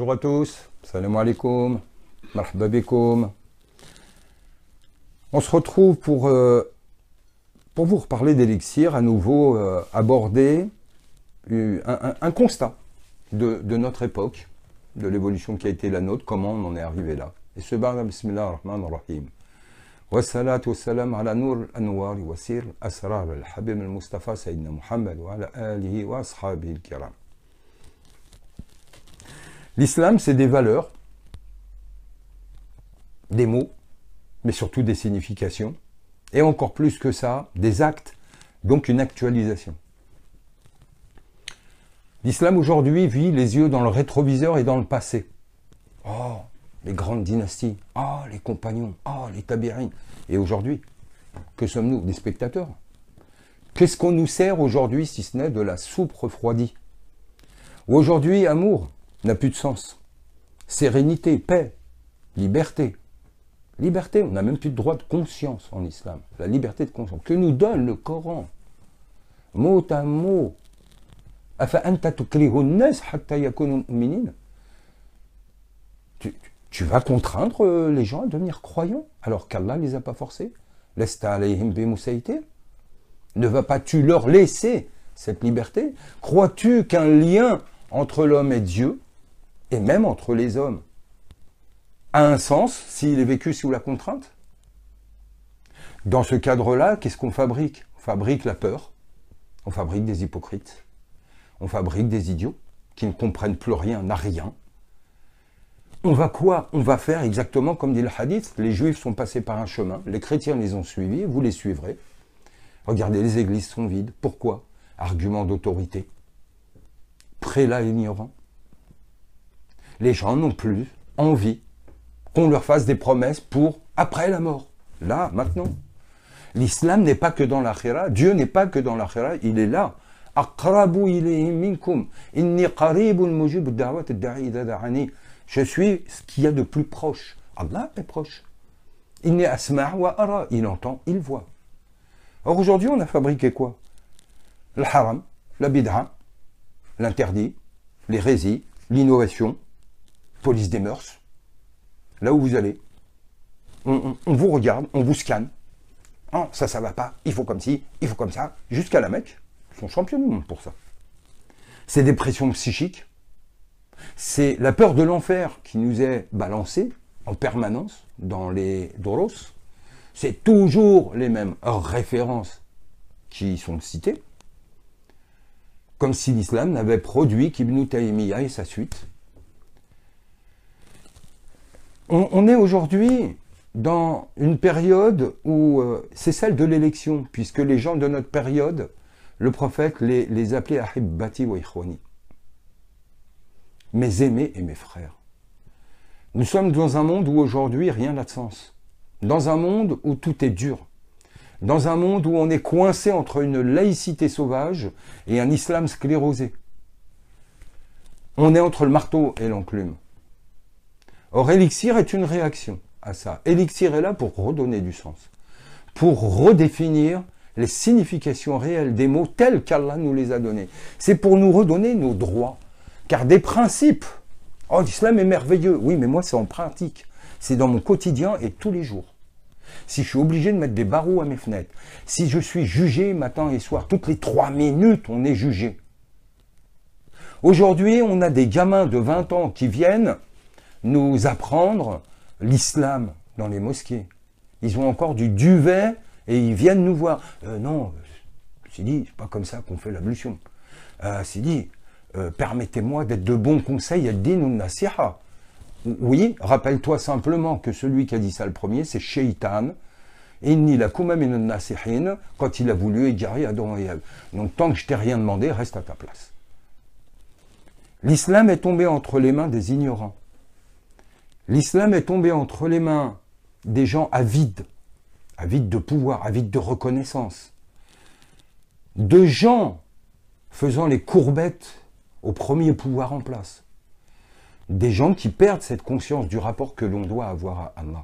Bonjour à tous, salam alaikum, marhaba bikoum. On se retrouve pour vous reparler d'Elixir, à nouveau aborder un constat de notre époque, de l'évolution qui a été la nôtre, comment on en est arrivé là. Et ce bar, bismillah ar-Rahman ar-Rahim. Wassalatu wassalam ala nur al-anwar wa sir asrar al-habib al-Mustafa Sayyidina Muhammad wa ala alihi wa ashabihi al-kiram. L'islam, c'est des valeurs, des mots, mais surtout des significations, et encore plus que ça, des actes, donc une actualisation. L'islam aujourd'hui vit les yeux dans le rétroviseur et dans le passé. Oh, les grandes dynasties, oh, les compagnons, oh, les tabérines. Et aujourd'hui, que sommes-nous? Des spectateurs. Qu'est-ce qu'on nous sert aujourd'hui si ce n'est de la soupe refroidie? Aujourd'hui, amour n'a plus de sens. Sérénité, paix, liberté. Liberté, on n'a même plus de droit de conscience en islam. La liberté de conscience que nous donne le Coran. Mot à mot. Tu vas contraindre les gens à devenir croyants alors qu'Allah ne les a pas forcés. Ne vas pas-tu leur laisser cette liberté? Crois-tu qu'un lien entre l'homme et Dieu, et même entre les hommes, a un sens s'il est vécu sous la contrainte? Dans ce cadre-là, qu'est-ce qu'on fabrique? On fabrique la peur, on fabrique des hypocrites, on fabrique des idiots qui ne comprennent plus rien, à rien. On va quoi? On va faire exactement comme dit le hadith, les juifs sont passés par un chemin, les chrétiens les ont suivis, vous les suivrez. Regardez, les églises sont vides. Pourquoi? Argument d'autorité. Prélat ignorant. Les gens n'ont plus envie qu'on leur fasse des promesses pour après la mort. Là, maintenant. L'islam n'est pas que dans l'akhira. Dieu n'est pas que dans l'akhira. Il est là. Aqrabu ilayhi minkum. Inni qaribun mujib da'wat ad-da'i idha da'ani. Je suis ce qu'il y a de plus proche. Allah est proche. Inni asma' wa ara. Il entend, il voit. Or aujourd'hui, on a fabriqué quoi? Le haram, la bid'a, l'interdit, l'hérésie, l'innovation, police des mœurs. Là où vous allez, on vous regarde, on vous scanne. Oh, ça va pas, il faut comme ci, il faut comme ça. Jusqu'à la Mecque, ils sont champions du monde pour ça. C'est des pressions psychiques. C'est la peur de l'enfer qui nous est balancée en permanence dans les doros. C'est toujours les mêmes références qui sont citées. Comme si l'islam n'avait produit qu'Ibn Taymiyyah et sa suite. On est aujourd'hui dans une période où c'est celle de l'élection, puisque les gens de notre période, le prophète les appelait Ahibbati wa Ikhwani. Mes aimés et mes frères. Nous sommes dans un monde où aujourd'hui rien n'a de sens. Dans un monde où tout est dur. Dans un monde où on est coincé entre une laïcité sauvage et un islam sclérosé. On est entre le marteau et l'enclume. Or, Elixir est une réaction à ça. Elixir est là pour redonner du sens, pour redéfinir les significations réelles des mots tels qu'Allah nous les a donnés. C'est pour nous redonner nos droits. Car des principes, oh, l'islam est merveilleux. Oui, mais moi, c'est en pratique. C'est dans mon quotidien et tous les jours. Si je suis obligé de mettre des barreaux à mes fenêtres, si je suis jugé matin et soir, toutes les 3 minutes, on est jugé. Aujourd'hui, on a des gamins de 20 ans qui viennent nous apprendre l'islam dans les mosquées. Ils ont encore du duvet et ils viennent nous voir. Non, c'est dit, c'est pas comme ça qu'on fait l'ablution. C'est dit, permettez-moi d'être de bons conseils, ad-din un-nasiha. Oui, rappelle-toi simplement que celui qui a dit ça le premier, c'est Shaitan. Inni lakuma minan nasihin, quand il a voulu égarer Adam et Ève. Donc tant que je t'ai rien demandé, reste à ta place. L'islam est tombé entre les mains des ignorants. L'islam est tombé entre les mains des gens avides de pouvoir, avides de reconnaissance, de gens faisant les courbettes au premier pouvoir en place. Des gens qui perdent cette conscience du rapport que l'on doit avoir à Allah.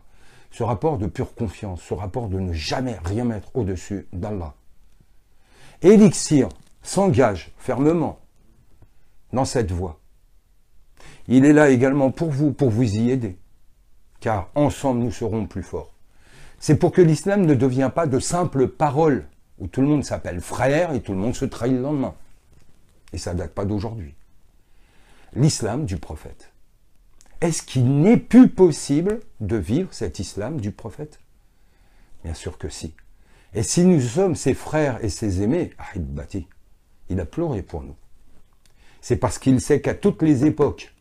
Ce rapport de pure confiance, ce rapport de ne jamais rien mettre au-dessus d'Allah. Elixir s'engage fermement dans cette voie. il est là également pour vous y aider. Car ensemble, nous serons plus forts. C'est pour que l'islam ne devienne pas de simples paroles, où tout le monde s'appelle frère et tout le monde se trahit le lendemain. Et ça ne date pas d'aujourd'hui. L'islam du prophète. Est-ce qu'il n'est plus possible de vivre cet islam du prophète? Bien sûr que si. Et si nous sommes ses frères et ses aimés, Ahibati, il a pleuré pour nous. C'est parce qu'il sait qu'à toutes les époques,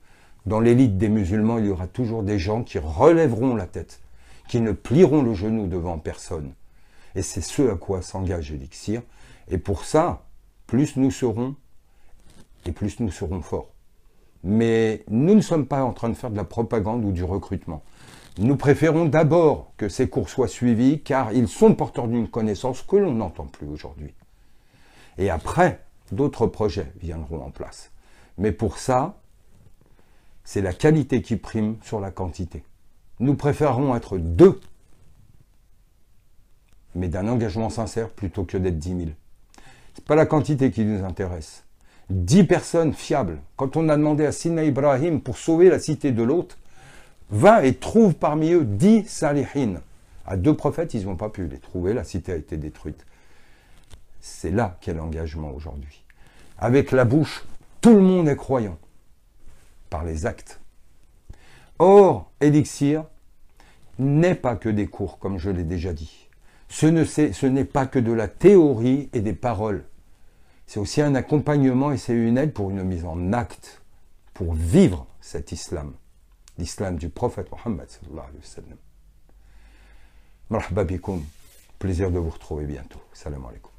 dans l'élite des musulmans, il y aura toujours des gens qui relèveront la tête, qui ne plieront le genou devant personne. Et c'est ce à quoi s'engage Elixir. Et pour ça, plus nous serons, et plus nous serons forts. Mais nous ne sommes pas en train de faire de la propagande ou du recrutement. Nous préférons d'abord que ces cours soient suivis, car ils sont porteurs d'une connaissance que l'on n'entend plus aujourd'hui. Et après, d'autres projets viendront en place. Mais pour ça, c'est la qualité qui prime sur la quantité. Nous préférons être 2, mais d'un engagement sincère plutôt que d'être 10 000. Ce n'est pas la quantité qui nous intéresse. 10 personnes fiables. Quand on a demandé à Sina Ibrahim pour sauver la cité de l'hôte, va et trouve parmi eux 10 salihin. À 2 prophètes, ils n'ont pas pu les trouver, la cité a été détruite. C'est là qu'est l'engagement aujourd'hui. Avec la bouche, tout le monde est croyant, par les actes. Or, Elixir n'est pas que des cours, comme je l'ai déjà dit. Ce n'est pas que de la théorie et des paroles. C'est aussi un accompagnement et c'est une aide pour une mise en acte, pour vivre cet islam. L'islam du prophète Mohammed sallallahu alayhi wa sallam. Marhaba bikoum. Plaisir de vous retrouver bientôt. Salam alaikum.